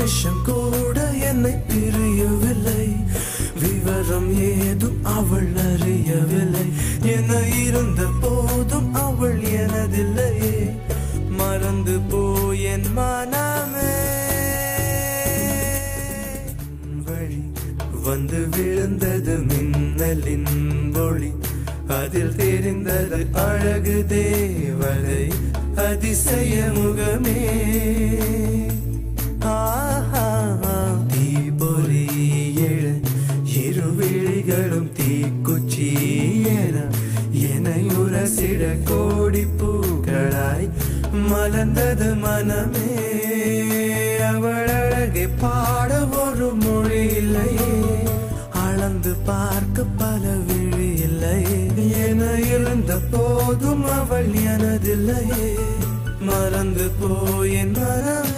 நிமிஷம் கூட என்னை பிரியவில்லை. விவரம் ஏதும் அவள் அறியவில்லை. என இருந்த போதும் அவள் எனதில்லையே. மறந்து போய் என் மனமே. வழி வந்து விழுந்தது மின்னலின் ஒளி. அதில் தெரிந்தது அழகு தேவதை அதிசய முகமே. தீபொறி எழு இருவிழிகளும் தீக்குச்சி என உரசிட கோடி பூக்களாய் மலர்ந்தது மனமே. அவள் அழகை பாட ஒரு மொழி இல்லையே. அளந்து பார்க்க பல விழி இல்லையே. என இருந்த போதும் அவள் எனதில்லையே. மறந்து போய் என் மனம்.